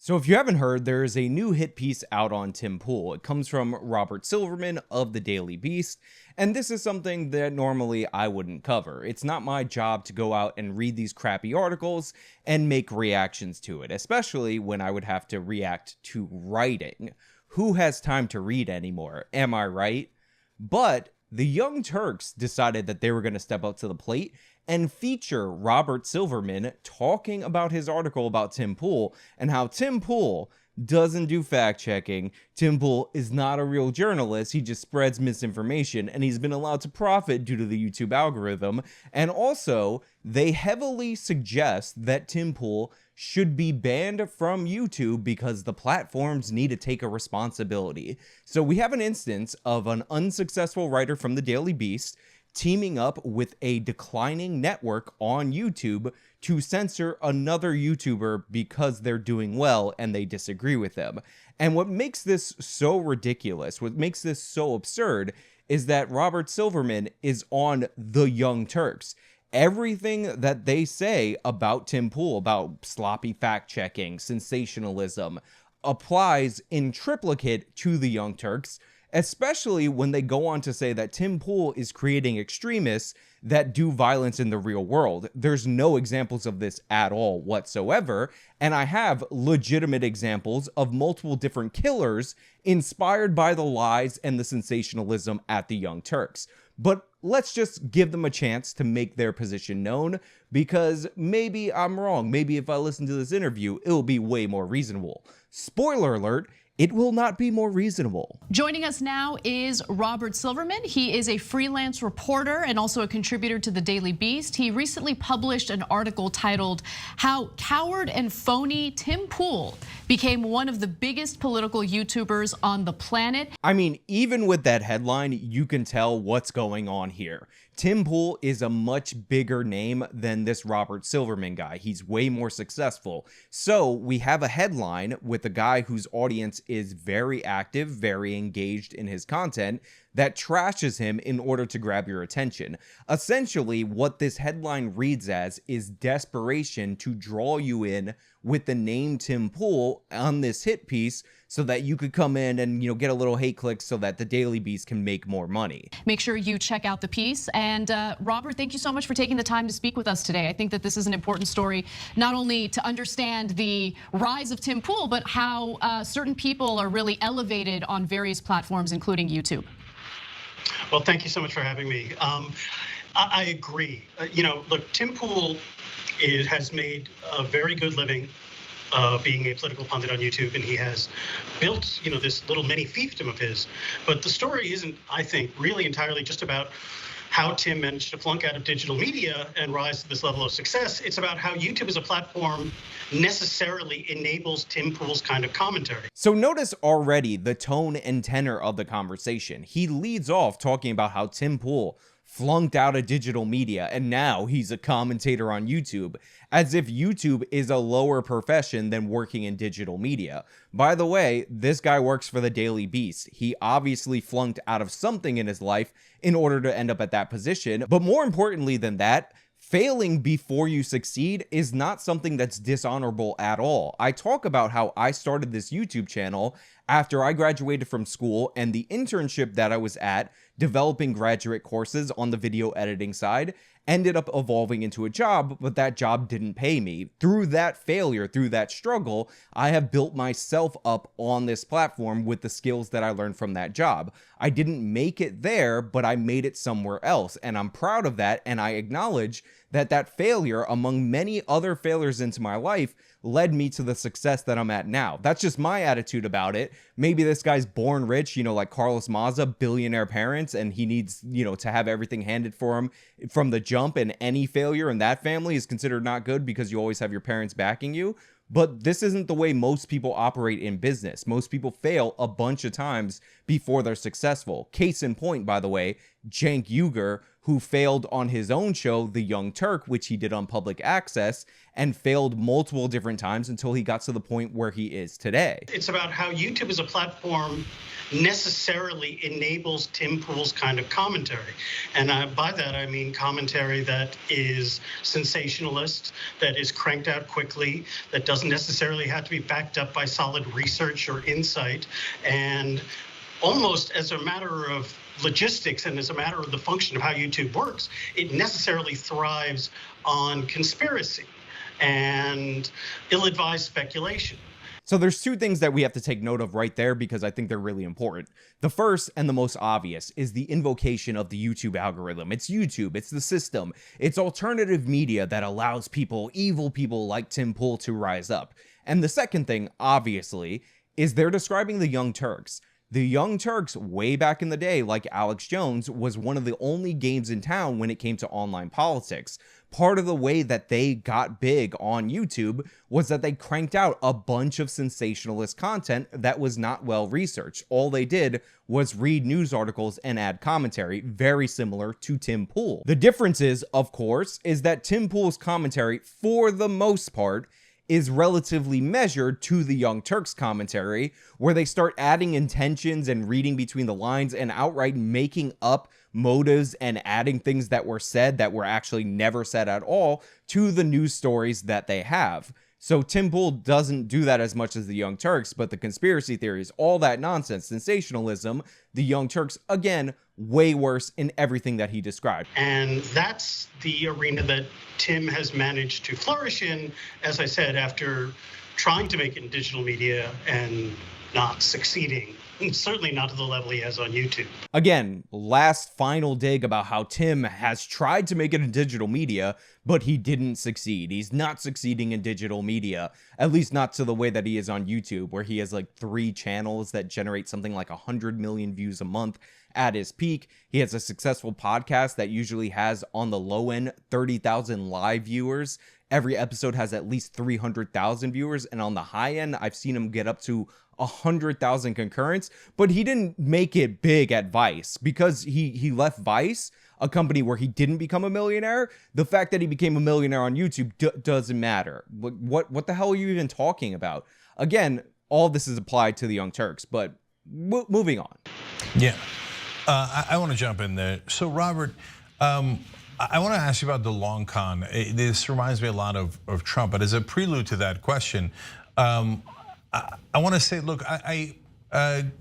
So if you haven't heard, there is a new hit piece out on Tim Pool. It comes from Robert Silverman of the Daily Beast, and this is something that normally I wouldn't cover. It's not my job to go out and read these crappy articles and make reactions to it, especially when I would have to react to writing. Who has time to read anymore? Am I right? But the Young Turks decided that they were going to step up to the plate and feature Robert Silverman talking about his article about Tim Pool and how Tim Pool doesn't do fact checking. Tim Pool is not a real journalist. He just spreads misinformation, and he's been allowed to profit due to the YouTube algorithm. And also, they heavily suggest that Tim Pool should be banned from YouTube because the platforms need to take a responsibility. So we have an instance of an unsuccessful writer from the Daily Beast teaming up with a declining network on YouTube to censor another YouTuber because they're doing well and they disagree with them. And what makes this so ridiculous, what makes this so absurd, is that Robert Silverman is on the Young Turks. Everything that they say about Tim Pool, about sloppy fact-checking, sensationalism, applies in triplicate to the Young Turks, especially when they go on to say that Tim Pool is creating extremists that do violence in the real world. There's no examples of this at all whatsoever, and I have legitimate examples of multiple different killers inspired by the lies and the sensationalism at the Young Turks. But let's just give them a chance to make their position known, because maybe I'm wrong. Maybe if I listen to this interview, it'll be way more reasonable. Spoiler alert, it will not be more reasonable. Joining us now is Robert Silverman. He is a freelance reporter and also a contributor to the Daily Beast. He recently published an article titled "How Coward and Phony Tim Pool Became One of the Biggest Political YouTubers on the Planet." I mean, even with that headline, you can tell what's going on here. Tim Pool is a much bigger name than this Robert Silverman guy. He's way more successful. So we have a headline with a guy whose audience is very active, very engaged in his content, that trashes him in order to grab your attention. Essentially, what this headline reads as is desperation to draw you in with the name Tim Pool on this hit piece so that you could come in and, get a little hate clicks so that the Daily Beast can make more money. Make sure you check out the piece. And Robert, thank you so much for taking the time to speak with us today. I think that this is an important story, not only to understand the rise of Tim Pool, but how certain people are really elevated on various platforms, including YouTube. Well, thank you so much for having me. I agree. Look, Tim Pool has made a very good living being a political pundit on YouTube, and he has built, this little mini fiefdom of his. But the story isn't, I think, really entirely just about how Tim managed to flunk out of digital media and rise to this level of success. It's about how YouTube as a platform necessarily enables Tim Pool's kind of commentary. So notice already the tone and tenor of the conversation. He leads off talking about how Tim Pool flunked out of digital media and now he's a commentator on YouTube, as if YouTube is a lower profession than working in digital media. By the way, this guy works for the Daily Beast. He obviously flunked out of something in his life in order to end up at that position. But more importantly than that, failing before you succeed is not something that's dishonorable at all. I talk about how I started this YouTube channel after I graduated from school, and the internship that I was at developing graduate courses on the video editing side ended up evolving into a job, but that job didn't pay me. Through that failure, through that struggle, I have built myself up on this platform with the skills that I learned from that job. I didn't make it there, but I made it somewhere else, and I'm proud of that, and I acknowledge that that failure, among many other failures into my life, led me to the success that I'm at now. That's just my attitude about it. Maybe this guy's born rich, like Carlos Maza, billionaire parents, and he needs, to have everything handed for him from the jump, and any failure in that family is considered not good because you always have your parents backing you. But this isn't the way most people operate in business. Most people fail a bunch of times before they're successful. Case in point, by the way, Cenk Uygur, who failed on his own show, The Young Turk, which he did on public access, and failed multiple different times until he got to the point where he is today. It's about how YouTube as a platform necessarily enables Tim Pool's kind of commentary. And by that, I mean commentary that is sensationalist, that is cranked out quickly, that doesn't necessarily have to be backed up by solid research or insight. And almost as a matter of logistics and as a matter of the function of how YouTube works, it necessarily thrives on conspiracy and ill-advised speculation. So there's two things that we have to take note of right there because I think they're really important. The first and the most obvious is the invocation of the YouTube algorithm. It's YouTube, it's the system, it's alternative media that allows people, evil people like Tim Pool, to rise up. And the second thing, obviously, is they're describing the Young Turks. The Young Turks, way back in the day, like Alex Jones, was one of the only games in town when it came to online politics. Part of the way that they got big on YouTube was that they cranked out a bunch of sensationalist content that was not well researched. All they did was read news articles and add commentary, very similar to Tim Pool. The difference is, of course, is that Tim Pool's commentary, for the most part, is relatively measured to the Young Turks commentary, where they start adding intentions and reading between the lines and outright making up motives and adding things that were said that were actually never said at all to the news stories that they have. So Tim Pool doesn't do that as much as the Young Turks, but the conspiracy theories, all that nonsense, sensationalism, the Young Turks, again, way worse in everything that he described. And that's the arena that Tim has managed to flourish in, as I said, after trying to make it in digital media and not succeeding. And certainly not to the level he has on YouTube. Again, last final dig about how Tim has tried to make it in digital media, but he didn't succeed. He's not succeeding in digital media, at least not to the way that he is on YouTube, where he has like 3 channels that generate something like 100 million views a month at his peak. He has a successful podcast that usually has, on the low end, 30,000 live viewers. Every episode has at least 300,000 viewers, and on the high end, I've seen him get up to 100,000 concurrents, but he didn't make it big at Vice because he left Vice, a company where he didn't become a millionaire. The fact that he became a millionaire on YouTube doesn't matter. What the hell are you even talking about? Again, all this is applied to the Young Turks, but moving on. Yeah, I want to jump in there. So Robert, I want to ask you about the long con. This reminds me a lot of Trump, but as a prelude to that question, I want to say, look, I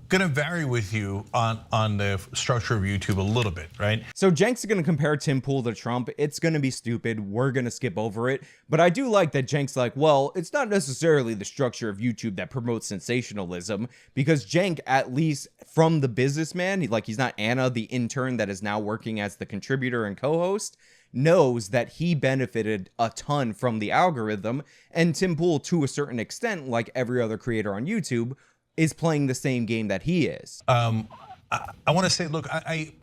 gonna vary with you on the structure of YouTube a little bit, right? So Jenks is gonna compare Tim Pool to Trump. It's gonna be stupid. We're gonna skip over it. But I do like that Jenks like, well, it's not necessarily the structure of YouTube that promotes sensationalism, because Jenk, at least from the businessman, he's not Anna, the intern that is now working as the contributor and co-host, knows that he benefited a ton from the algorithm, and Tim Pool, to a certain extent, like every other creator on YouTube, is playing the same game that he is. I want to say, look, I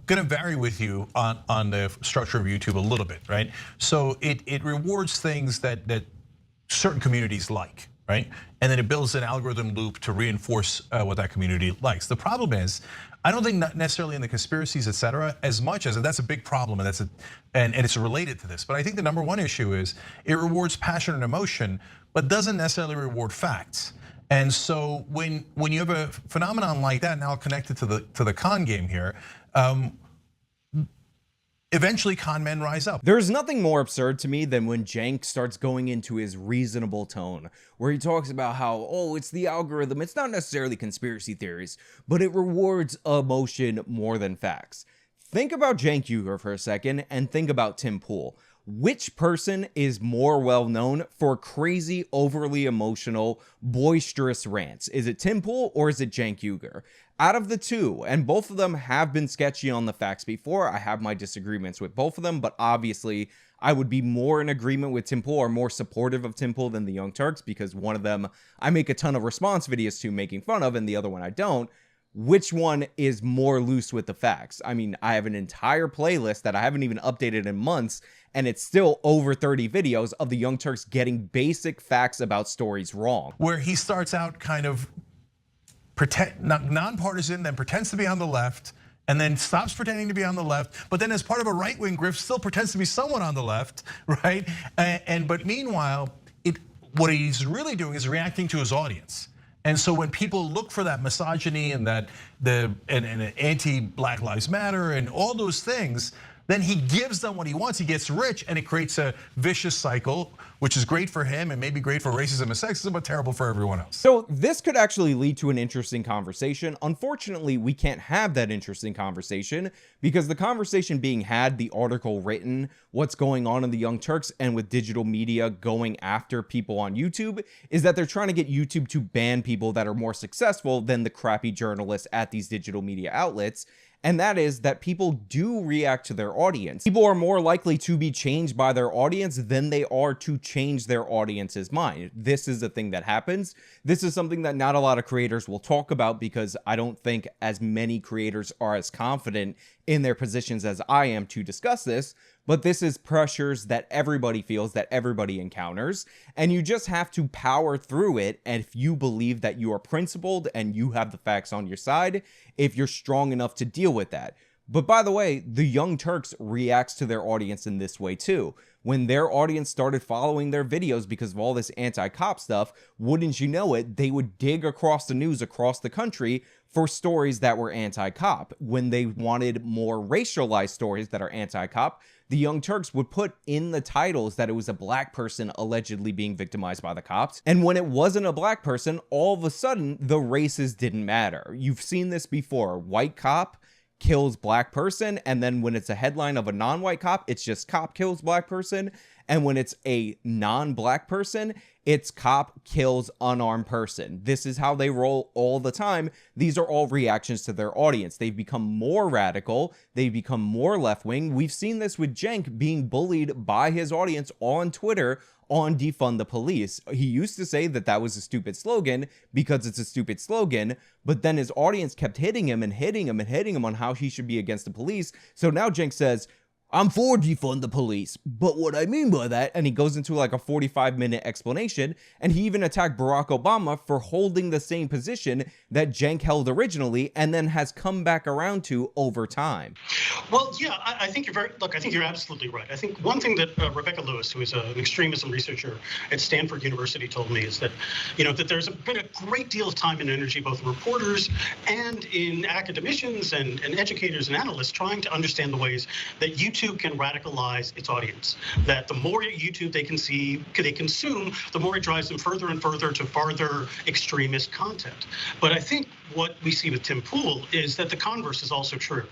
gonna vary with you on the structure of YouTube a little bit, right? So it rewards things that certain communities like, right? And then it builds an algorithm loop to reinforce what that community likes. The problem is, I don't think not necessarily in the conspiracies, et cetera, as much as, and that's a big problem, and it's related to this. But I think the number one issue is it rewards passion and emotion, but doesn't necessarily reward facts. And so when you have a phenomenon like that, now connected to the con game here, eventually con men rise up. There's nothing more absurd to me than when Jenk starts going into his reasonable tone, where he talks about how, oh, it's the algorithm, it's not necessarily conspiracy theories, but it rewards emotion more than facts. Think about Cenk Uygur for a second and think about Tim Pool. Which person is more well known for crazy, overly emotional, boisterous rants? Is it Tim Pool or is it Cenk Uygur? Out of the two, and both of them have been sketchy on the facts before, I have my disagreements with both of them, but obviously I would be more in agreement with Tim Pool or more supportive of Tim Pool than the Young Turks, because one of them I make a ton of response videos to making fun of and the other one I don't. Which one is more loose with the facts? I mean, I have an entire playlist that I haven't even updated in months, and it's still over 30 videos of the Young Turks getting basic facts about stories wrong. Where he starts out kind of nonpartisan, then pretends to be on the left, and then stops pretending to be on the left, but then as part of a right-wing grift still pretends to be someone on the left, right? But meanwhile, what he's really doing is reacting to his audience. And so when people look for that misogyny and that and anti-Black Lives Matter and all those things, then he gives them what he wants. He gets rich, and it creates a vicious cycle, which is great for him and maybe great for racism and sexism, but terrible for everyone else. So this could actually lead to an interesting conversation. Unfortunately, we can't have that interesting conversation because the conversation being had, the article written, what's going on in the Young Turks and with digital media going after people on YouTube is that they're trying to get YouTube to ban people that are more successful than the crappy journalists at these digital media outlets. And that is that people do react to their audience. People are more likely to be changed by their audience than they are to change their audience's mind. This is a thing that happens. This is something that not a lot of creators will talk about because I don't think as many creators are as confident in their positions as I am to discuss this. But this is pressures that everybody feels, that everybody encounters, and you just have to power through it. And if you believe that you are principled and you have the facts on your side, if you're strong enough to deal with that. But by the way, the Young Turks reacts to their audience in this way too. When their audience started following their videos because of all this anti-cop stuff, wouldn't you know it, they would dig across the news across the country for stories that were anti-cop. When they wanted more racialized stories that are anti-cop, the Young Turks would put in the titles that it was a black person allegedly being victimized by the cops. And when it wasn't a black person, all of a sudden, the races didn't matter. You've seen this before. White cop kills black person, and then when it's a headline of a non-white cop, it's just cop kills black person. And when it's a non-black person, it's cop kills unarmed person. This is how they roll all the time. These are all reactions to their audience. They've become more radical. They've become more left-wing. We've seen this with Cenk being bullied by his audience on Twitter on defund the police. He used to say that that was a stupid slogan because it's a stupid slogan, but then his audience kept hitting him and hitting him and hitting him on how he should be against the police. So now Cenk says, I'm for defund the police, but what I mean by that, and he goes into like a 45-minute explanation, and he even attacked Barack Obama for holding the same position that Cenk held originally and then has come back around to over time. Well, yeah, I think I think you're absolutely right. I think one thing that Rebecca Lewis, who is an extremism researcher at Stanford University, told me is that, that there's been a great deal of time and energy, both in reporters and in academicians and educators and analysts, trying to understand the ways that YouTube can radicalize its audience. That the more YouTube they consume, the more it drives them further and further to farther extremist content. But I think what we see with Tim Pool is that the converse is also true.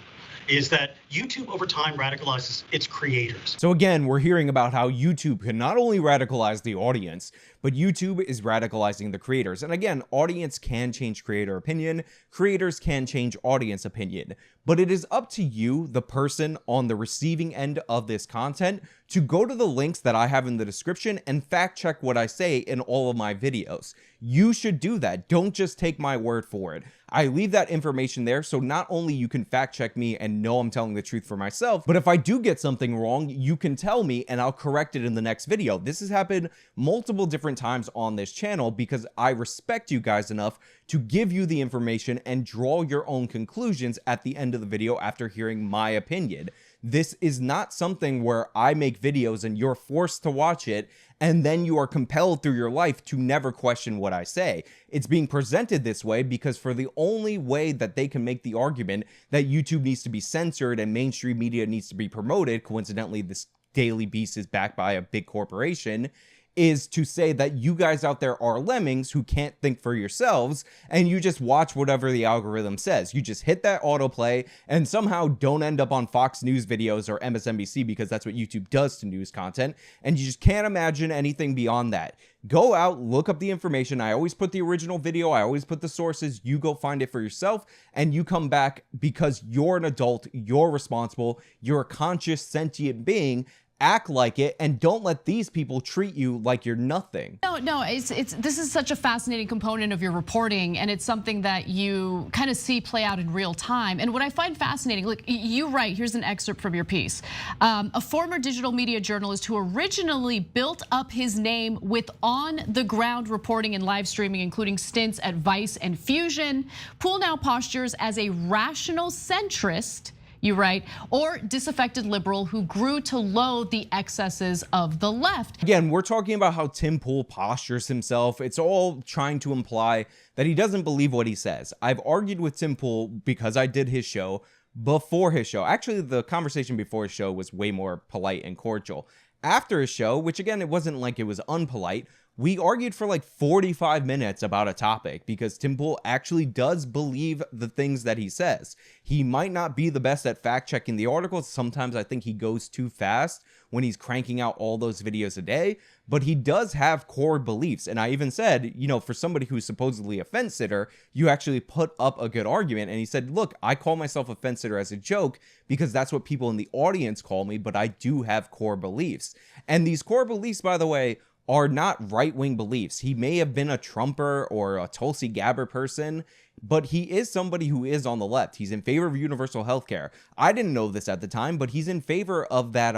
Is that YouTube over time radicalizes its creators. So again, we're hearing about how YouTube can not only radicalize the audience, but YouTube is radicalizing the creators. And again, audience can change creator opinion, creators can change audience opinion, but it is up to you, the person on the receiving end of this content, to go to the links that I have in the description and fact check what I say in all of my videos. You should do that. Don't just take my word for it. I leave that information there so not only you can fact check me and know I'm telling the truth for myself, but if I do get something wrong, you can tell me and I'll correct it in the next video. This has happened multiple different times on this channel because I respect you guys enough to give you the information and draw your own conclusions at the end of the video after hearing my opinion. This is not something where I make videos and you're forced to watch it and then you are compelled through your life to never question what I say. It's being presented this way because for the only way that they can make the argument that YouTube needs to be censored and mainstream media needs to be promoted, coincidentally this Daily Beast is backed by a big corporation, is to say that you guys out there are lemmings who can't think for yourselves and you just watch whatever the algorithm says. You just hit that autoplay and somehow don't end up on Fox News videos or MSNBC because that's what YouTube does to news content, and you just can't imagine anything beyond that. Go out, look up the information. I always put the original video, I always put the sources. You go find it for yourself and you come back because you're an adult, you're responsible, you're a conscious, sentient being. act like it and don't let these people treat you like you're nothing. No, this is such a fascinating component of your reporting, and it's something that you kind of see play out in real time. And what I find fascinating, look, you write, here's an excerpt from your piece. A former digital media journalist who originally built up his name with on-the-ground reporting and live streaming, including stints at Vice and Fusion, Poole now postures as a rational centrist, you write, or disaffected liberal who grew to loathe the excesses of the left. Again, we're talking about how Tim Poole postures himself. It's all trying to imply that he doesn't believe what he says. I've argued with Tim Poole because I did his show before his show. Actually, the conversation before his show was way more polite and cordial. After his show, which again, it wasn't like it was unpolite, we argued for like 45 minutes about a topic because Tim Poole actually does believe the things that he says. He might not be the best at fact checking the articles. Sometimes I think he goes too fast when he's cranking out all those videos a day, but he does have core beliefs. And I even said, you know, for somebody who's supposedly a fence sitter, you actually put up a good argument. And he said, look, I call myself a fence sitter as a joke because that's what people in the audience call me, but I do have core beliefs. And these core beliefs, by the way, are not right-wing beliefs. He may have been a Trumper or a Tulsi Gabbard person, but he is somebody who is on the left. He's in favor of universal health care. I didn't know this at the time, but he's in favor of that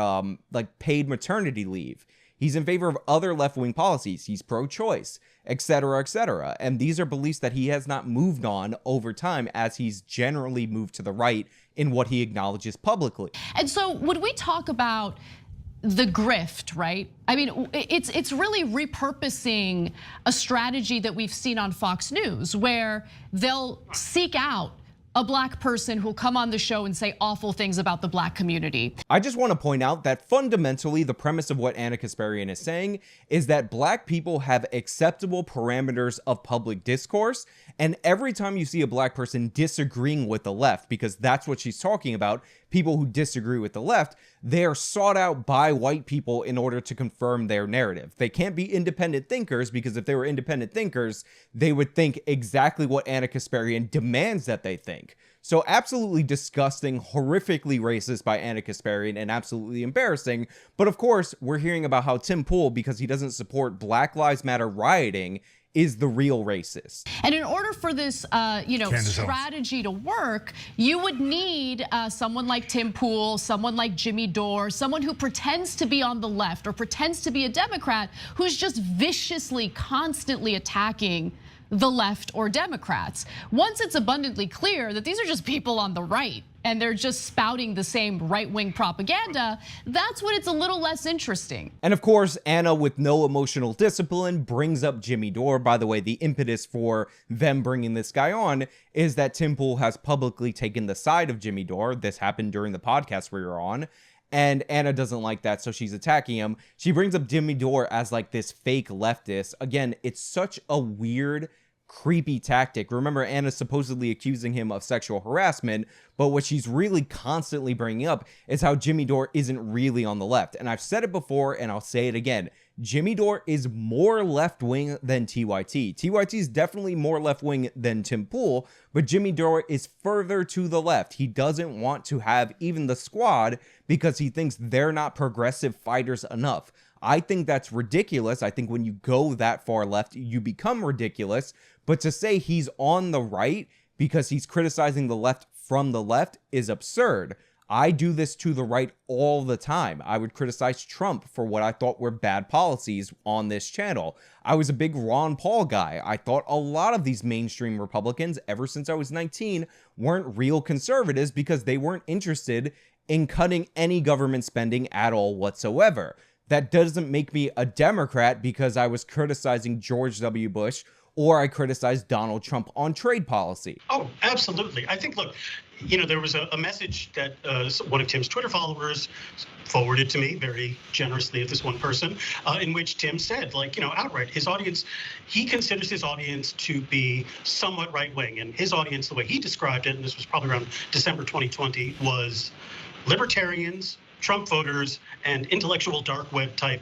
like paid maternity leave. He's in favor of other left-wing policies. He's pro-choice, etc., etc. And these are beliefs that he has not moved on over time as he's generally moved to the right in what he acknowledges publicly. And so would we talk about the grift, right? I mean, it's really repurposing a strategy that we've seen on Fox News where they'll seek out a black person who'll come on the show and say awful things about the black community. I just want to point out that fundamentally the premise of what Ana Kasparian is saying is that black people have acceptable parameters of public discourse, and every time you see a black person disagreeing with the left, because that's what she's talking about, people who disagree with the left, they are sought out by white people in order to confirm their narrative. They can't be independent thinkers because if they were independent thinkers, they would think exactly what Ana Kasparian demands that they think. So absolutely disgusting, horrifically racist by Ana Kasparian and absolutely embarrassing. But of course, we're hearing about how Tim Poole, because he doesn't support Black Lives Matter rioting, is the real racist. And in order for this, strategy to work, you would need someone like Tim Poole, someone like Jimmy Dore, someone who pretends to be on the left or pretends to be a Democrat, who's just viciously, constantly attacking the left or Democrats. Once it's abundantly clear that these are just people on the right and they're just spouting the same right-wing propaganda, that's when it's a little less interesting. And of course, Ana, with no emotional discipline, brings up Jimmy Dore. By the way, the impetus for them bringing this guy on is that Tim Poole has publicly taken the side of Jimmy Dore. This happened during the podcast we were on. And Ana doesn't like that, so she's attacking him. She brings up Jimmy Dore as like this fake leftist. Again, it's such a weird, creepy tactic. Remember, Ana's supposedly accusing him of sexual harassment, but what she's really constantly bringing up is how Jimmy Dore isn't really on the left. And I've said it before, and I'll say it again. Jimmy Dore is more left-wing than TYT. TYT is definitely more left-wing than Tim Poole, but Jimmy Dore is further to the left. He doesn't want to have even the squad because he thinks they're not progressive fighters enough. I think that's ridiculous. I think when you go that far left, you become ridiculous. But to say he's on the right because he's criticizing the left from the left is absurd. I do this to the right all the time. I would criticize Trump for what I thought were bad policies on this channel. I was a big Ron Paul guy. I thought a lot of these mainstream Republicans, ever since I was 19, weren't real conservatives because they weren't interested in cutting any government spending at all whatsoever. That doesn't make me a Democrat because I was criticizing George W. Bush or I criticized Donald Trump on trade policy. Oh, absolutely. I think, look, you know, there was a message that one of Tim's Twitter followers forwarded to me very generously of this one person, in which Tim said, like, you know, outright, his audience, he considers his audience to be somewhat right-wing. And his audience, the way he described it, and this was probably around December 2020, was libertarians, Trump voters, and intellectual dark web type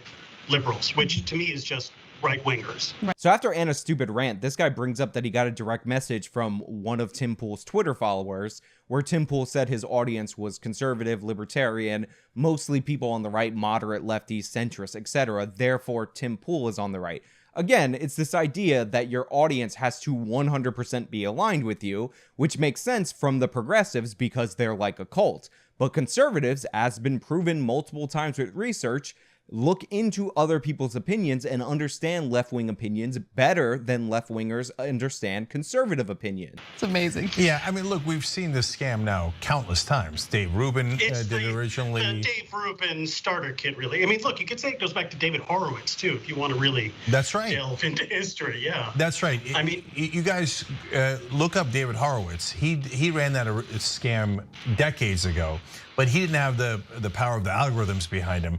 liberals, which to me is just right-wingers. So after Anna's stupid rant, this guy brings up that he got a direct message from one of Tim Pool's Twitter followers, where Tim Pool said his audience was conservative, libertarian, mostly people on the right, moderate, lefties, centrist, etc. Therefore, Tim Pool is on the right. Again, it's this idea that your audience has to 100% be aligned with you, which makes sense from the progressives because they're like a cult. But conservatives, as been proven multiple times with research, look into other people's opinions and understand left-wing opinions better than left-wingers understand conservative opinions. It's amazing. Yeah, I mean, look, we've seen this scam now countless times. Dave Rubin did it originally. Dave Rubin starter kit, really. I mean, look, you could say it goes back to David Horowitz, too, if you want to really That's right. delve into history, yeah. That's right. I mean, you guys look up David Horowitz. He ran that scam decades ago, but he didn't have the power of the algorithms behind him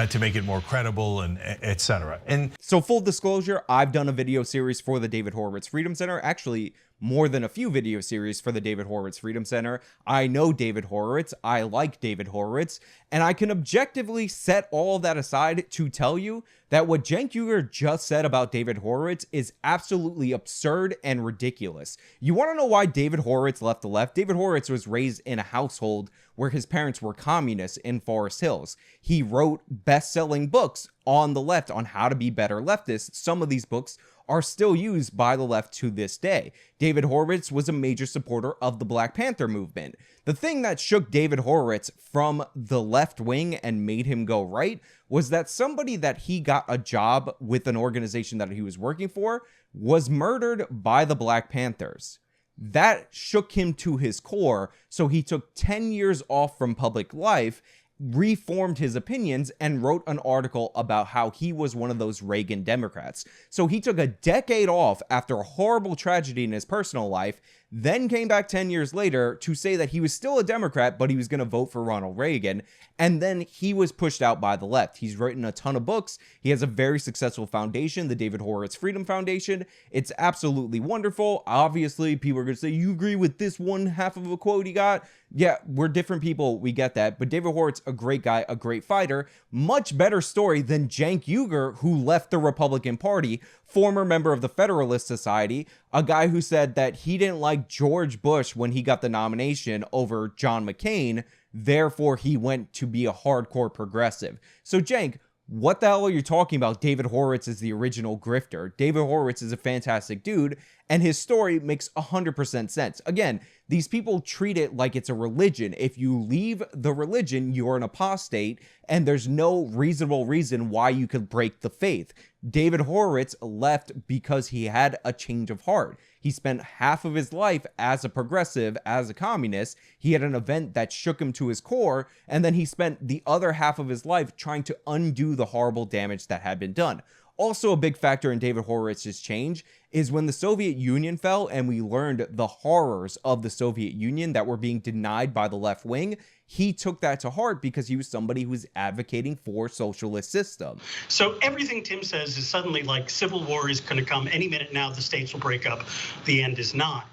to make it more credible and et cetera. And so full disclosure, I've done a video series for the David Horowitz Freedom Center, actually more than a few video series for the David Horowitz Freedom Center. I know David Horowitz, I like David Horowitz, and I can objectively set all of that aside to tell you that what Cenk Uygur just said about David Horowitz is absolutely absurd and ridiculous. You want to know why David Horowitz left the left? David Horowitz was raised in a household where his parents were communists in Forest Hills. He wrote best-selling books on the left on how to be better leftists. Some of these books are still used by the left to this day. David Horowitz was a major supporter of the Black Panther movement. The thing that shook David Horowitz from the left wing and made him go right was that somebody that he got a job with an organization that he was working for was murdered by the Black Panthers. That shook him to his core, so he took 10 years off from public life, reformed his opinions, and wrote an article about how he was one of those Reagan Democrats. So he took a decade off after a horrible tragedy in his personal life, then came back 10 years later to say that he was still a Democrat, but he was going to vote for Ronald Reagan. And then he was pushed out by the left. He's written a ton of books. He has a very successful foundation, the David Horowitz Freedom Foundation. It's absolutely wonderful. Obviously, people are going to say, you agree with this one half of a quote he got? Yeah, we're different people. We get that. But David Horowitz, a great guy, a great fighter. Much better story than Cenk Uygur, who left the Republican Party, former member of the Federalist Society, a guy who said that he didn't like George Bush when he got the nomination over John McCain. Therefore, he went to be a hardcore progressive. So, Cenk, what the hell are you talking about? David Horowitz is the original grifter. David Horowitz is a fantastic dude, and his story makes 100% sense. Again, these people treat it like it's a religion. If you leave the religion, you're an apostate, and there's no reasonable reason why you could break the faith. David Horowitz left because he had a change of heart. He spent half of his life as a progressive, as a communist. He had an event that shook him to his core, and then he spent the other half of his life trying to undo the horrible damage that had been done. Also, a big factor in David Horowitz's change is when the Soviet Union fell and we learned the horrors of the Soviet Union that were being denied by the left wing, he took that to heart because he was somebody who was advocating for a socialist system. So everything Tim says is suddenly like civil war is going to come any minute now, the states will break up, the end is not.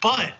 But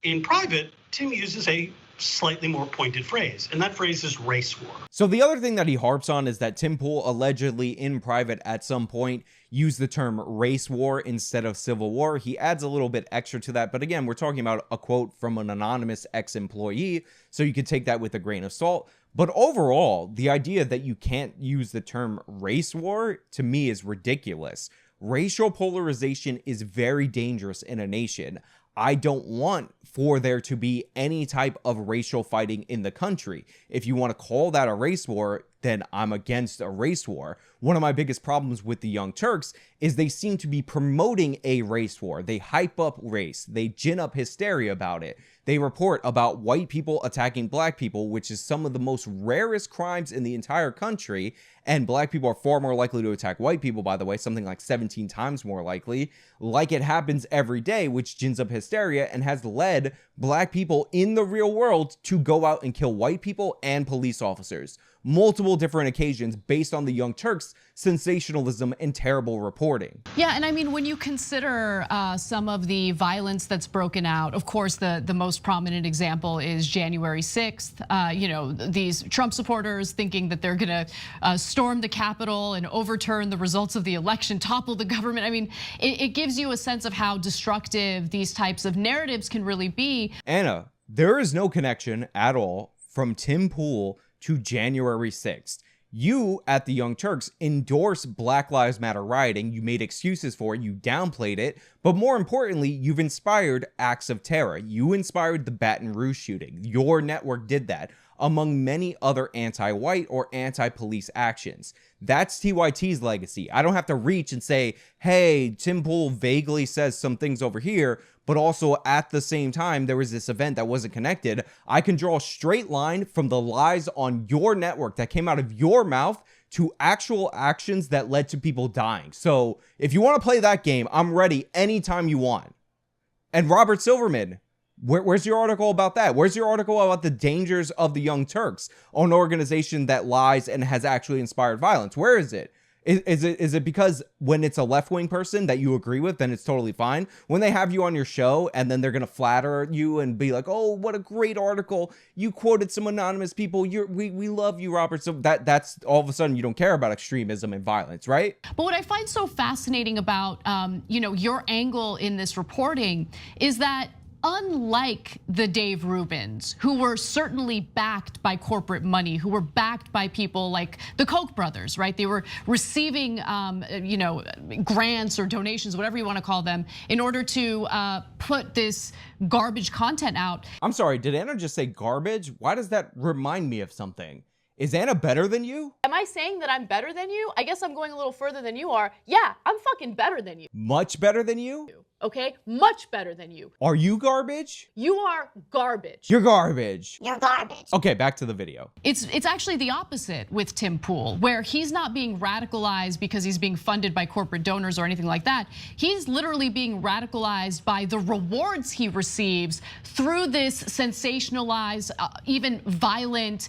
in private, Tim uses a slightly more pointed phrase, and that phrase is race war. So the other thing that he harps on is that Tim Pool allegedly in private at some point used the term race war instead of civil war. He adds a little bit extra to that, but again, we're talking about a quote from an anonymous ex-employee, so you could take that with a grain of salt. But overall, the idea that you can't use the term race war, to me, is ridiculous. Racial polarization is very dangerous in a nation. I don't want for there to be any type of racial fighting in the country. If you want to call that a race war, then I'm against a race war. One of my biggest problems with the Young Turks is they seem to be promoting a race war. They hype up race. They gin up hysteria about it. They report about white people attacking black people, which is some of the most rarest crimes in the entire country. And black people are far more likely to attack white people, by the way, something like 17 times more likely, like it happens every day, which gins up hysteria and has led black people in the real world to go out and kill white people and police officers. multiple different occasions based on the Young Turks' sensationalism and terrible reporting. Yeah, and I mean, when you consider some of the violence that's broken out, of course, the most prominent example is January 6th. These Trump supporters thinking that they're gonna storm the Capitol and overturn the results of the election, topple the government. I mean, it gives you a sense of how destructive these types of narratives can really be. Anna, there is no connection at all from Tim Pool to January 6th. You at the Young Turks endorse Black Lives Matter rioting. You made excuses for it. You downplayed it. But more importantly, you've inspired acts of terror. You inspired the Baton Rouge shooting. Your network did that, among many other anti-white or anti-police actions. That's TYT's legacy. I don't have to reach and say, hey, Tim Pool vaguely says some things over here, but also at the same time, there was this event that wasn't connected. I can draw a straight line from the lies on your network that came out of your mouth to actual actions that led to people dying. So if you want to play that game, I'm ready anytime you want. And Robert Silverman, where's your article about that? Where's your article about the dangers of the Young Turks, an organization that lies and has actually inspired violence? Where is it? Is it because when it's a left-wing person that you agree with, then it's totally fine? When they have you on your show and then they're going to flatter you and be like, oh, what a great article. You quoted some anonymous people. We love you, Robert. So that's all of a sudden you don't care about extremism and violence, right? But what I find so fascinating about your angle in this reporting is that unlike the Dave Rubins, who were certainly backed by corporate money, who were backed by people like the Koch brothers, right? They were receiving, grants or donations, whatever you want to call them, in order to put this garbage content out. I'm sorry, did Anna just say garbage? Why does that remind me of something? Is Anna better than you? Am I saying that I'm better than you? I guess I'm going a little further than you are. Yeah, I'm fucking better than you. Much better than you? Okay, much better than you. Are you garbage? You are garbage. You're garbage. You're garbage. Okay, back to the video. It's actually the opposite with Tim Pool, where he's not being radicalized because he's being funded by corporate donors or anything like that. He's literally being radicalized by the rewards he receives through this sensationalized, even violent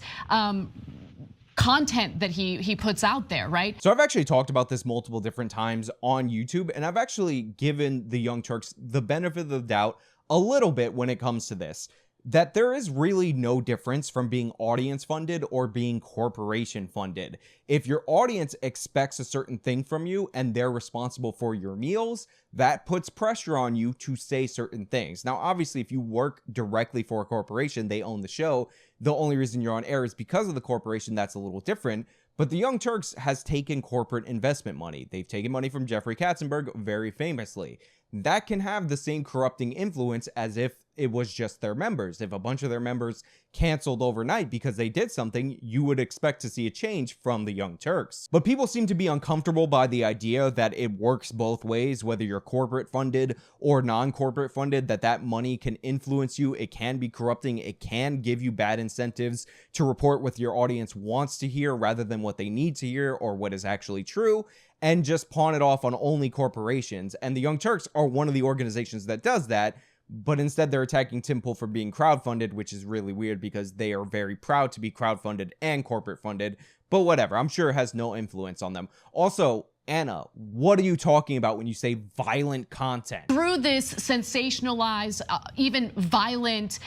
content that he puts out there, right? So I've actually talked about this multiple different times on YouTube, and I've actually given the Young Turks the benefit of the doubt a little bit when it comes to this, that there is really no difference from being audience funded or being corporation funded. If your audience expects a certain thing from you and they're responsible for your meals, that puts pressure on you to say certain things. Now, obviously, if you work directly for a corporation, they own the show, the only reason you're on air is because of the corporation. That's a little different. But the Young Turks has taken corporate investment money. They've taken money from Jeffrey Katzenberg very famously. That can have the same corrupting influence as if it was just their members. If a bunch of their members canceled overnight because they did something, you would expect to see a change from the Young Turks. But people seem to be uncomfortable by the idea that it works both ways, whether you're corporate funded or non-corporate funded, that money can influence you. It can be corrupting. It can give you bad incentives to report what your audience wants to hear rather than what they need to hear or what is actually true, and just pawn it off on only corporations. And the Young Turks are one of the organizations that does that, but instead they're attacking Tim Pool for being crowdfunded, which is really weird because they are very proud to be crowdfunded and corporate funded, but whatever, I'm sure it has no influence on them. Also, Anna, what are you talking about when you say violent content? Through this sensationalized, even violent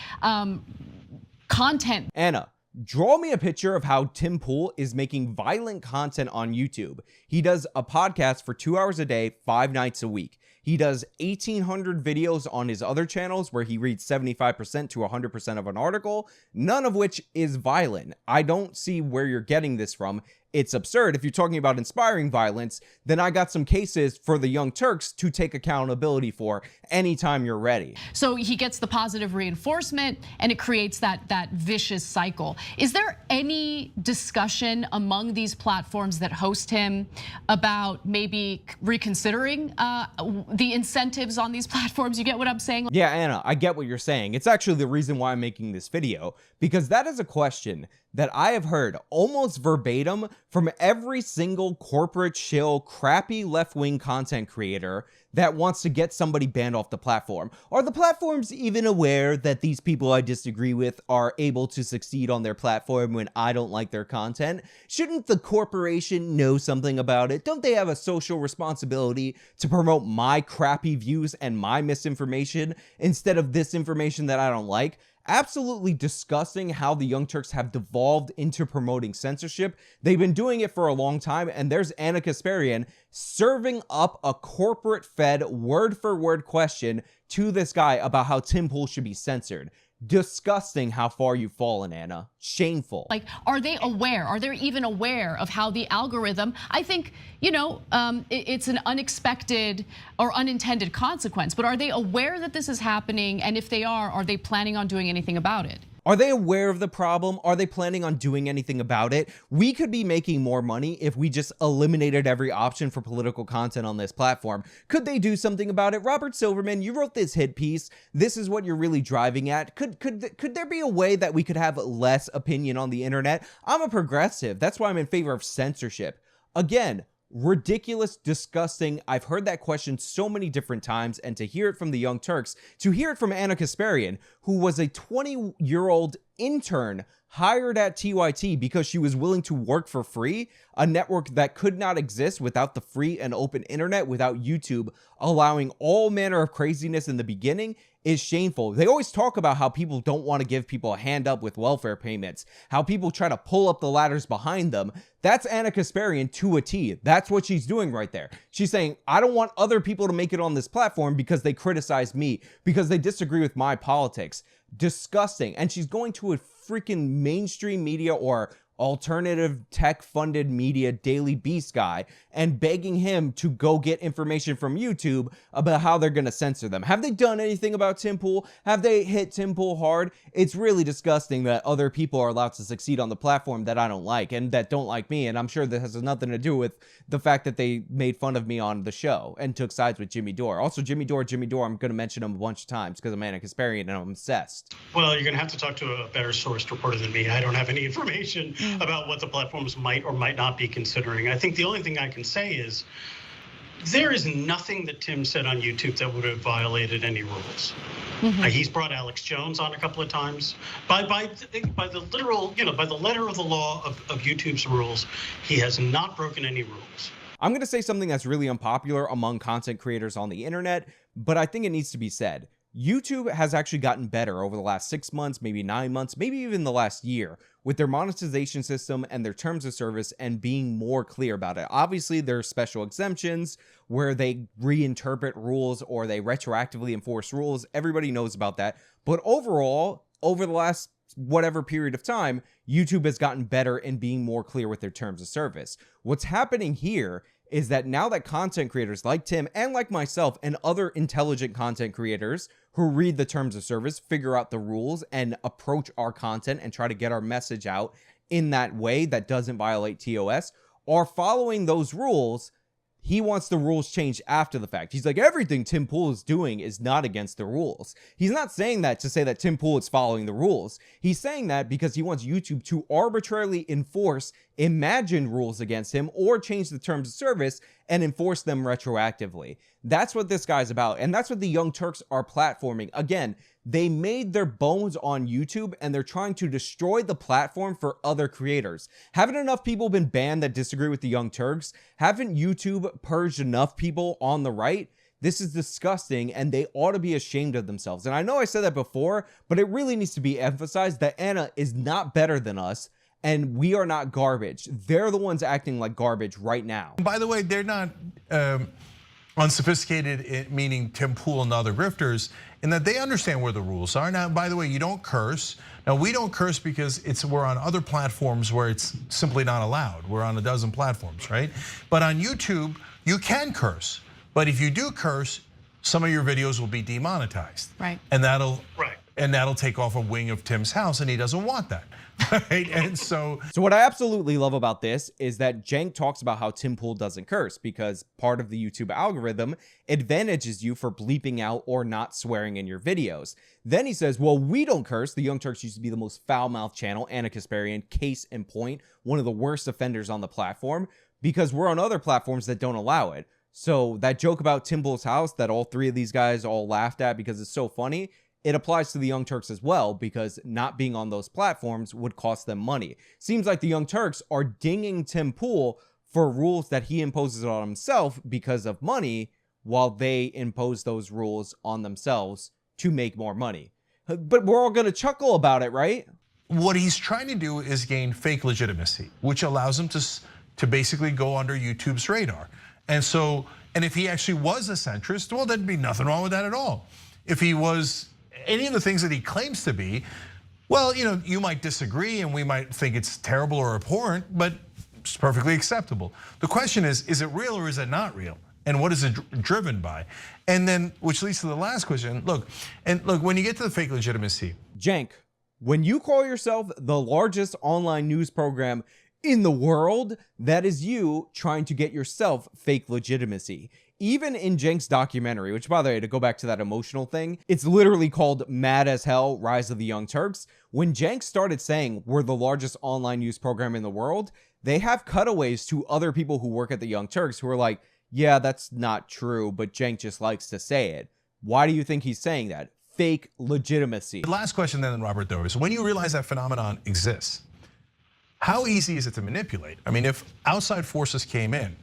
content. Anna, draw me a picture of how Tim Pool is making violent content on YouTube. He does a podcast for 2 hours a day, 5 nights a week. He does 1,800 videos on his other channels where he reads 75% to 100% of an article, none of which is violent. I don't see where you're getting this from. It's absurd. If you're talking about inspiring violence, then I got some cases for the Young Turks to take accountability for anytime you're ready. So he gets the positive reinforcement and it creates that vicious cycle. Is there any discussion among these platforms that host him about maybe reconsidering the incentives on these platforms? You get what I'm saying? Yeah, Anna, I get what you're saying. It's actually the reason why I'm making this video, because that is a question that I have heard almost verbatim from every single corporate shill, crappy left-wing content creator that wants to get somebody banned off the platform. Are the platforms even aware that these people I disagree with are able to succeed on their platform when I don't like their content? Shouldn't the corporation know something about it? Don't they have a social responsibility to promote my crappy views and my misinformation instead of this information that I don't like? Absolutely disgusting how the Young Turks have devolved into promoting censorship. They've been doing it for a long time, and there's Anna Kasparian serving up a corporate-fed, word-for-word question to this guy about how Tim Pool should be censored. Disgusting how far you've fallen, Anna. Shameful. Like, are they aware? Are they even aware of how the algorithm, I think, it's an unexpected or unintended consequence, but are they aware that this is happening? And if they are they planning on doing anything about it? Are they aware of the problem? Are they planning on doing anything about it? We could be making more money if we just eliminated every option for political content on this platform. Could they do something about it? Robert Silverman, you wrote this hit piece. This is what you're really driving at. Could there be a way that we could have less opinion on the internet? I'm a progressive. That's why I'm in favor of censorship. Again, ridiculous, disgusting. I've heard that question so many different times, and to hear it from the Young Turks, to hear it from Anna Kasparian, who was a 20-year-old intern hired at TYT because she was willing to work for free, a network that could not exist without the free and open internet, without YouTube allowing all manner of craziness in the beginning, is shameful. They always talk about how people don't want to give people a hand up with welfare payments, how people try to pull up the ladders behind them. That's Anna Kasparian to a T. That's what she's doing right there. She's saying, I don't want other people to make it on this platform because they criticize me, because they disagree with my politics. Disgusting. And she's going to a freaking mainstream media or alternative tech-funded media Daily Beast guy and begging him to go get information from YouTube about how they're going to censor them. Have they done anything about Tim Pool? Have they hit Tim Pool hard? It's really disgusting that other people are allowed to succeed on the platform that I don't like and that don't like me, and I'm sure this has nothing to do with the fact that they made fun of me on the show and took sides with Jimmy Dore. Also, Jimmy Dore, I'm going to mention him a bunch of times because I'm Anna Kasparian and I'm obsessed. Well, you're going to have to talk to a better sourced reporter than me. I don't have any information about what the platforms might or might not be considering. I think the only thing I can say is there is nothing that Tim said on YouTube that would have violated any rules. He's brought Alex Jones on a couple of times. By the literal, by the letter of the law of YouTube's rules, he has not broken any rules. I'm going to say something that's really unpopular among content creators on the internet, but I think it needs to be said. YouTube has actually gotten better over the last 6 months, maybe 9 months, maybe even the last year with their monetization system and their terms of service and being more clear about it. Obviously, there are special exemptions where they reinterpret rules or they retroactively enforce rules. Everybody knows about that. But overall, over the last whatever period of time, YouTube has gotten better in being more clear with their terms of service. What's happening here is that now that content creators like Tim and like myself and other intelligent content creators who read the terms of service, figure out the rules and approach our content and try to get our message out in that way that doesn't violate TOS, are following those rules, he wants the rules changed after the fact. He's like, everything Tim Pool is doing is not against the rules. He's not saying that to say that Tim Pool is following the rules. He's saying that because he wants YouTube to arbitrarily enforce imagined rules against him or change the terms of service and enforce them retroactively. That's what this guy's about. And that's what the Young Turks are platforming. Again, they made their bones on YouTube and they're trying to destroy the platform for other creators. Haven't enough people been banned that disagree with the Young Turks? Haven't YouTube purged enough people on the right? This is disgusting and they ought to be ashamed of themselves. And I know I said that before, but it really needs to be emphasized that Anna is not better than us and we are not garbage. They're the ones acting like garbage right now. By the way, they're not unsophisticated, meaning Tim Pool and other grifters, in that they understand where the rules are. Now, by the way, you don't curse. Now, we don't curse because we're on other platforms where it's simply not allowed. We're on a dozen platforms, right? But on YouTube, you can curse. But if you do curse, some of your videos will be demonetized. Right. And that'll and that'll take off a wing of Tim's house, and he doesn't want that. Right? And so what I absolutely love about this is that Cenk talks about how Tim Pool doesn't curse because part of the YouTube algorithm advantages you for bleeping out or not swearing in your videos. Then he says, well, we don't curse. The Young Turks used to be the most foul-mouthed channel. Anna Kasparian, case in point, one of the worst offenders on the platform, because we're on other platforms that don't allow it. So that joke about Tim Pool's house that all three of these guys all laughed at because it's so funny, it applies to the Young Turks as well, because not being on those platforms would cost them money. Seems like the Young Turks are dinging Tim Pool for rules that he imposes on himself because of money, while they impose those rules on themselves to make more money. But we're all gonna chuckle about it, right? what he's trying to do is gain fake legitimacy, which allows him to basically go under YouTube's radar. And so, and if he actually was a centrist, well, there'd be nothing wrong with that at all. If he was any of the things that he claims to be, well, you might disagree and we might think it's terrible or abhorrent, but it's perfectly acceptable. The question is it real or is it not real? And what is it driven by? And then, which leads to the last question. Look, when you get to the fake legitimacy. Cenk, when you call yourself the largest online news program in the world, that is you trying to get yourself fake legitimacy. Even in Cenk's documentary, which, by the way, to go back to that emotional thing, it's literally called Mad as Hell, Rise of the Young Turks. When Cenk started saying we're the largest online news program in the world, they have cutaways to other people who work at the Young Turks who are like, yeah, that's not true, but Cenk just likes to say it. Why do you think he's saying that? Fake legitimacy. The last question then, Robert, though, is when you realize that phenomenon exists, how easy is it to manipulate? I mean, if outside forces came in,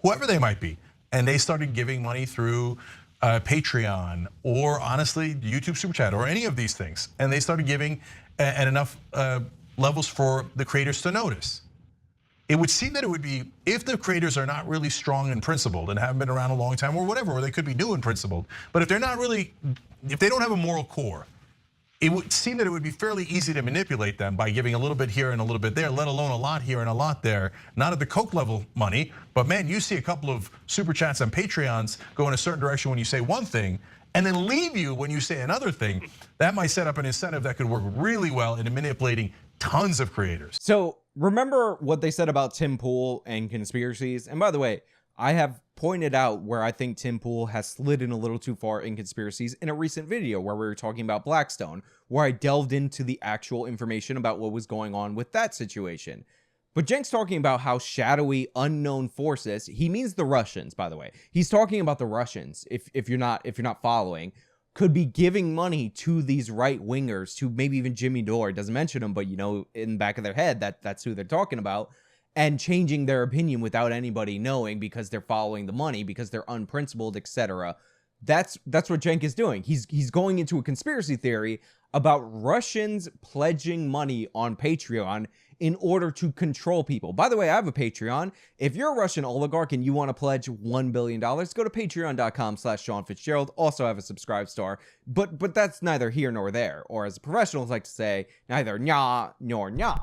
whoever they might be, and they started giving money through Patreon or honestly YouTube Super Chat or any of these things, and they started giving at enough levels for the creators to notice, it would seem that it would be, if the creators are not really strong and principled and haven't been around a long time or whatever, or they could be new and principled, but if they're not really, if they don't have a moral core, it would seem that it would be fairly easy to manipulate them by giving a little bit here and a little bit there, let alone a lot here and a lot there. Not at the Coke level money, but man, you see a couple of Super Chats and Patreons go in a certain direction when you say one thing, and then leave you when you say another thing. That might set up an incentive that could work really well in manipulating tons of creators. So remember what they said about Tim Pool and conspiracies? And by the way, I have pointed out where I think Tim Pool has slid in a little too far in conspiracies in a recent video where we were talking about Blackstone, where I delved into the actual information about what was going on with that situation. But Cenk's talking about how shadowy, unknown forces, he means the Russians, by the way. He's talking about the Russians, if you're not following, could be giving money to these right-wingers, to maybe even Jimmy Dore. Doesn't mention him, but in the back of their head, that's who they're talking about, and changing their opinion without anybody knowing because they're following the money, because they're unprincipled, etc. That's what Cenk is doing. He's going into a conspiracy theory about Russians pledging money on Patreon in order to control people. By the way, I have a Patreon. If you're a Russian oligarch and you want to pledge $1 billion, go to patreon.com/Sean Fitzgerald. Also have a subscribe star, but that's neither here nor there. Or as professionals like to say, neither nya nor nya.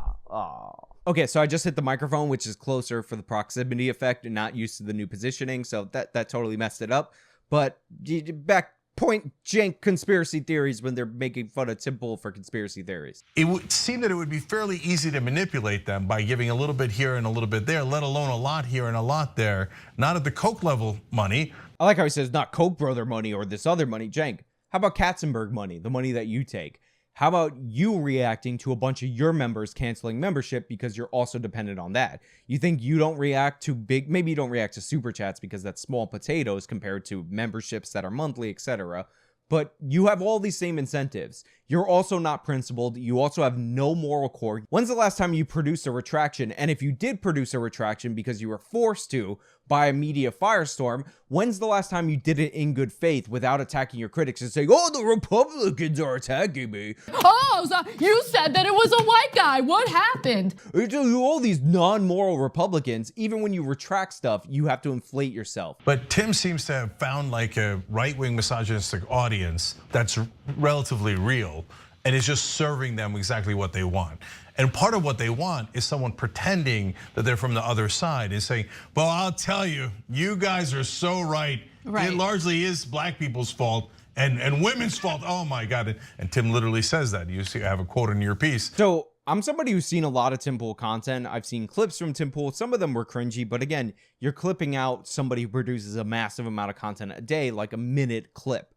Okay, so I just hit the microphone, which is closer for the proximity effect and not used to the new positioning, so that totally messed it up. But back point Cenk conspiracy theories when they're making fun of Tim Pool for conspiracy theories. It would seem that it would be fairly easy to manipulate them by giving a little bit here and a little bit there, let alone a lot here and a lot there, not at the Coke level money. I like how he says not Koch brother money or this other money. Cenk, how about Katzenberg money, the money that you take? How about you reacting to a bunch of your members canceling membership because you're also dependent on that? You think you don't react to maybe you don't react to super chats because that's small potatoes compared to memberships that are monthly, etc. But you have all these same incentives. You're also not principled. You also have no moral core. When's the last time you produced a retraction? And if you did produce a retraction because you were forced to by a media firestorm, when's the last time you did it in good faith without attacking your critics and saying, oh, the Republicans are attacking me? Oh, so you said that it was a white guy. What happened? All these non-moral Republicans, even when you retract stuff, you have to inflate yourself. But Tim seems to have found like a right-wing misogynistic audience that's relatively real and is just serving them exactly what they want. And part of what they want is someone pretending that they're from the other side and saying, well, I'll tell you, you guys are so right. It largely is black people's fault. and women's fault. Oh my God. And Tim literally says that. You see, I have a quote in your piece. So I'm somebody who's seen a lot of Tim Pool content. I've seen clips from Tim Pool. Some of them were cringy, but again, you're clipping out somebody who produces a massive amount of content a day, like a minute clip.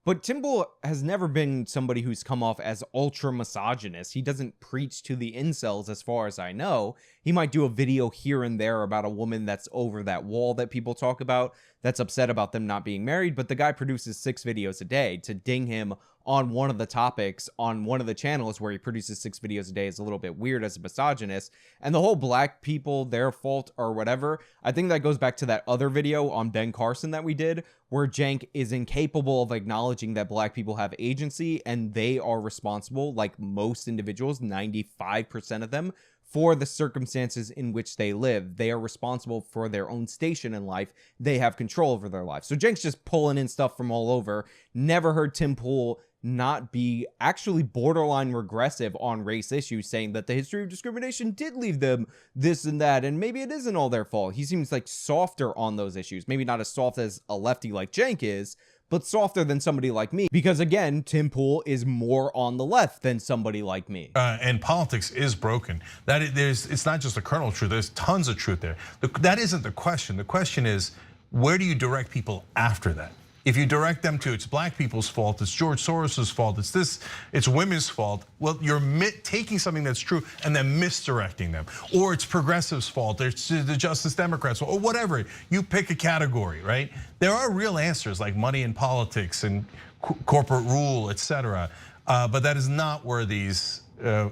But Tim Pool has never been somebody who's come off as ultra misogynist. He doesn't preach to the incels as far as I know. He might do a video here and there about a woman that's over that wall that people talk about, that's upset about them not being married, but the guy produces 6 videos a day. To ding him on one of the topics on one of the channels where he produces 6 videos a day is a little bit weird as a misogynist. And the whole black people, their fault or whatever, I think that goes back to that other video on Ben Carson that we did, where Cenk is incapable of acknowledging that black people have agency and they are responsible, like most individuals, 95% of them, for the circumstances in which they live. They are responsible for their own station in life. They have control over their life. So Cenk's just pulling in stuff from all over. Never heard Tim Pool not be actually borderline regressive on race issues, saying that the history of discrimination did leave them this and that, and maybe it isn't all their fault. He seems like softer on those issues. Maybe not as soft as a lefty like Cenk is, but softer than somebody like me. Because again, Tim Pool is more on the left than somebody like me. And politics is broken. It's not just a kernel of truth, there's tons of truth there. That isn't the question. The question is, where do you direct people after that? If you direct them to it's black people's fault, it's George Soros's fault, it's women's fault, well, you're taking something that's true and then misdirecting them. Or it's progressives' fault, it's the Justice Democrats' fault, or whatever. You pick a category, right? There are real answers like money in politics and corporate rule, etc. But that is not where these,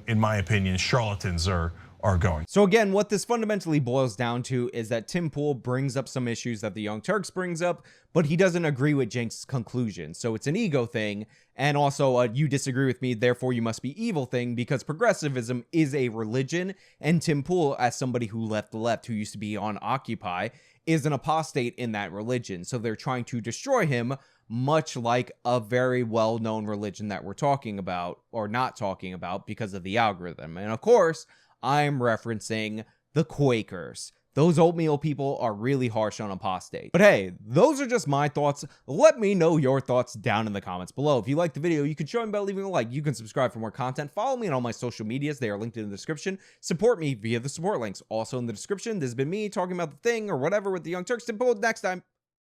in my opinion, charlatans are going. So again, what this fundamentally boils down to is that Tim Pool brings up some issues that the Young Turks brings up, but he doesn't agree with Cenk's conclusion. So it's an ego thing, and also you disagree with me, therefore you must be evil thing, because progressivism is a religion, and Tim Pool, as somebody who left the left, who used to be on Occupy, is an apostate in that religion. So they're trying to destroy him, much like a very well-known religion that we're talking about, or not talking about, because of the algorithm. And of course, I'm referencing the Quakers. Those oatmeal people are really harsh on apostate. But hey, those are just my thoughts. Let me know your thoughts down in the comments below. If you liked the video, you can show me by leaving a like. You can subscribe for more content. Follow me on all my social medias. They are linked in the description. Support me via the support links also in the description. This has been me talking about the thing or whatever with the Young Turks. Until next time,